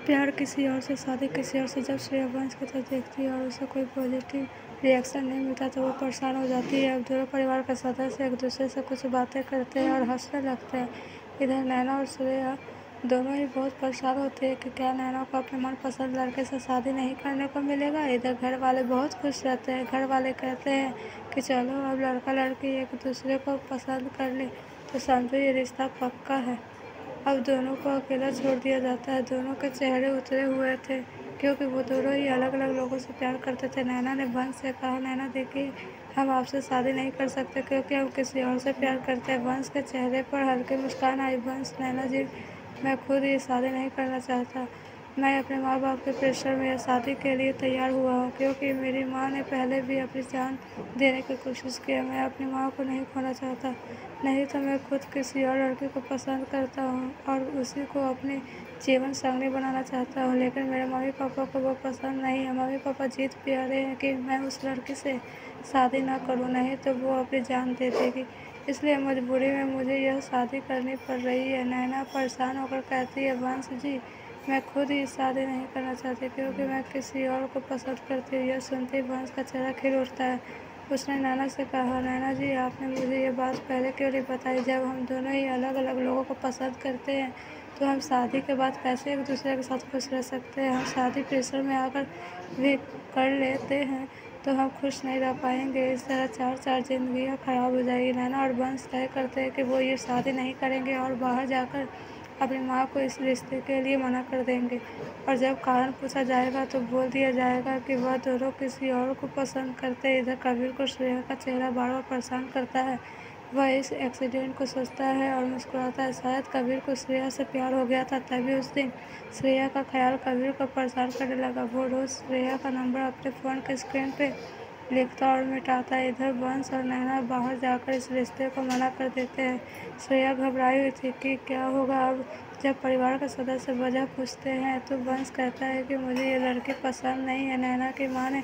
प्यार किसी और से, शादी किसी और से। जब श्रेया वंश की तरफ देखती है और उसे कोई पॉजिटिव रिएक्शन नहीं मिलता तो वो परेशान हो जाती है। अब दोनों परिवार के सदस्य एक दूसरे से कुछ बातें करते हैं और हंसने लगते हैं। इधर नैना और श्रेया दोनों ही बहुत परेशान होते हैं कि क्या नैना को अपने मनपसंद लड़के से शादी नहीं करने को मिलेगा। इधर घर वाले बहुत खुश रहते हैं। घर वाले कहते हैं कि चलो अब लड़का लड़की एक दूसरे को पसंद कर ले तो समझो ये रिश्ता पक्का है। अब दोनों को अकेला छोड़ दिया जाता है। दोनों के चेहरे उतरे हुए थे क्योंकि वो दोनों ही अलग अलग लोगों से प्यार करते थे। नैना ने वंश से कहा, नैना देखिए, हम आपसे शादी नहीं कर सकते क्योंकि हम किसी और से प्यार करते हैं। वंश के चेहरे पर हल्की मुस्कान आई। वंश, नैना जी, मैं खुद ये शादी नहीं करना चाहता। मैं अपने माँ बाप के प्रेशर में यह शादी के लिए तैयार हुआ हूँ क्योंकि मेरी माँ ने पहले भी अपनी जान देने की कोशिश की है। मैं अपनी माँ को नहीं खोना चाहता। नहीं तो मैं खुद किसी और लड़के को पसंद करता हूँ और उसी को अपनी जीवन संगी बनाना चाहता हूँ, लेकिन मेरे मम्मी पापा को वो पसंद नहीं है। मम्मी पापा जिद पे अड़े हैं कि मैं उस लड़की से शादी ना करूँ, नहीं तो वो अपनी जान दे देगी। इसलिए मजबूरी में मुझे यह शादी करनी पड़ रही है। नैना परेशान होकर कहती है, वंश जी, मैं खुद ही शादी नहीं करना चाहती क्योंकि मैं किसी और को पसंद करती हूँ। यह सुनते ही वंश का चेहरा खिल उठता है। उसने नैना से कहा, नैना जी, आपने मुझे ये बात पहले क्यों नहीं बताई? जब हम दोनों ही अलग अलग लोगों को पसंद करते हैं तो हम शादी के बाद कैसे एक दूसरे के साथ खुश रह सकते हैं? हम शादी प्रेशर में आकर भी कर लेते हैं तो हम खुश नहीं रह पाएंगे। इस तरह चार चार जिंदगियाँ खराब हो जाएगी। नैना और वंश तय करते हैं कि वो ये शादी नहीं करेंगे और बाहर जाकर अपनी माँ को इस रिश्ते के लिए मना कर देंगे और जब कारण पूछा जाएगा तो बोल दिया जाएगा कि वह दोनों किसी और को पसंद करते हैं। इधर कबीर को श्रेया का चेहरा बार बार परेशान करता है। वह इस एक्सीडेंट को सोचता है और मुस्कुराता है। शायद कबीर को श्रेया से प्यार हो गया था, तभी उस दिन श्रेया का ख्याल कबीर को परेशान करने लगा। वो रोज़ श्रेया का नंबर अपने फ़ोन के स्क्रीन पे लिखता और मिटाता है। इधर वंश और नैना बाहर जाकर इस रिश्ते को मना कर देते हैं। श्रेया घबराई हुई थी कि क्या होगा अब। जब परिवार के सदस्य वजह पूछते हैं तो वंश कहता है कि मुझे ये लड़की पसंद नहीं है। नैना की माँ ने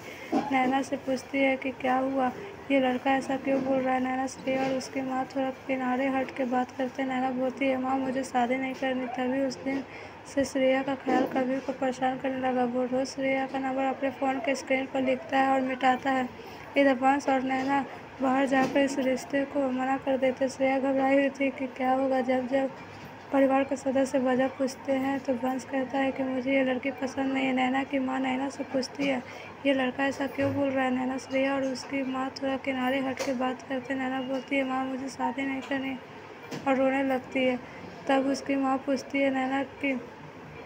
नैना से पूछती है कि क्या हुआ, ये लड़का ऐसा क्यों बोल रहा है? नैना, श्रेया और उसकी माँ थोड़ा किनारे हट के बात करते हैं। नैना बोलती है, माँ, मुझे शादी नहीं करनी। तभी उस दिन से श्रेया का ख्याल कबीर को परेशान करने लगा। वो रोज़ श्रेया का नंबर अपने फ़ोन के स्क्रीन पर लिखता है और मिटाता है। इधर वंश और नैना बाहर जाकर इस रिश्ते को मना कर देते। श्रेया घबराई हुई थी कि क्या होगा। जब जब परिवार के सदस्य वजह पूछते हैं तो वंश कहता है कि मुझे ये लड़की पसंद नहीं है। नैना की माँ नैना से पूछती है, ये लड़का ऐसा क्यों बोल रहा है? नैना, श्रेया और उसकी माँ थोड़ा किनारे हट के बात करते। नैना बोलती है, माँ, मुझे शादी नहीं करनी, और रोने लगती है। तब उसकी माँ पूछती है नैना की,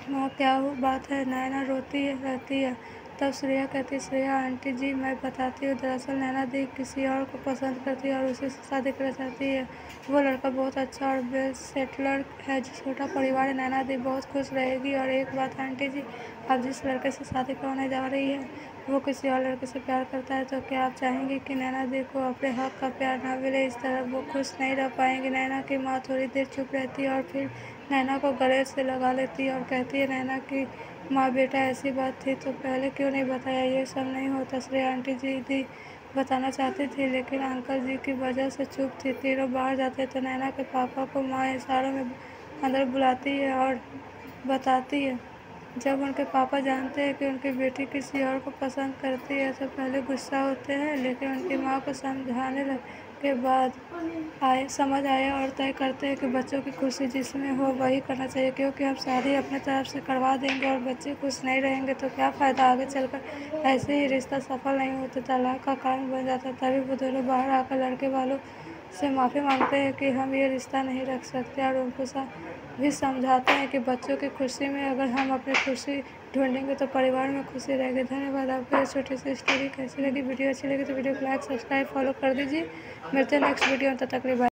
माँ, क्या बात है? नैना रोती रहती है। तब श्रेया कहती है, श्रेया आंटी जी, मैं बताती हूँ, दरअसल नैना दी किसी और को पसंद करती है और उसी से शादी करना चाहती है। वो लड़का बहुत अच्छा और वेल सेटलर है, जो छोटा परिवार है। नैना दी बहुत खुश रहेगी। और एक बात आंटी जी, आप जिस लड़के से शादी करने जा रही है वो किसी और लड़के से प्यार करता है, तो क्या आप चाहेंगी कि नैना दी को अपने हक का प्यार न मिले? इस तरह वो खुश नहीं रह पाएंगी। नैना की माँ थोड़ी देर चुप रहती है और फिर नैना को गले से लगा लेती है और कहती है, नैना की माँ, बेटा, ऐसी बात थी तो पहले क्यों नहीं बताया? ये सब नहीं होता। श्रेया आंटी जी दी बताना चाहती थी लेकिन अंकल जी की वजह से चुप थी। तीनों बाहर जाते तो नैना के पापा को माँ इशारों में अंदर बुलाती है और बताती है। जब उनके पापा जानते हैं कि उनकी बेटी किसी और को पसंद करती है तो पहले गुस्सा होते हैं, लेकिन उनकी माँ को समझाने के बाद समझ आया और तय करते हैं कि बच्चों की खुशी जिसमें हो वही करना चाहिए, क्योंकि हम शादी अपने तरफ से करवा देंगे और बच्चे खुश नहीं रहेंगे तो क्या फ़ायदा आगे चलकर। ऐसे ही रिश्ता सफल नहीं होता, तलाक का कारण बन जाता। तभी वो दोनों बाहर आकर लड़के वालों से माफ़ी मांगते हैं कि हम ये रिश्ता नहीं रख सकते और उनको भी समझाते हैं कि बच्चों की खुशी में अगर हम अपनी खुशी ढूंढेंगे तो परिवार में खुशी रहेगी। धन्यवाद। आपको ये छोटी सी स्टोरी कैसी लगी? वीडियो अच्छी लगी तो वीडियो को लाइक, सब्सक्राइब, फॉलो कर दीजिए। मिलते हैं नेक्स्ट वीडियो में, तब तक के लिए बाय।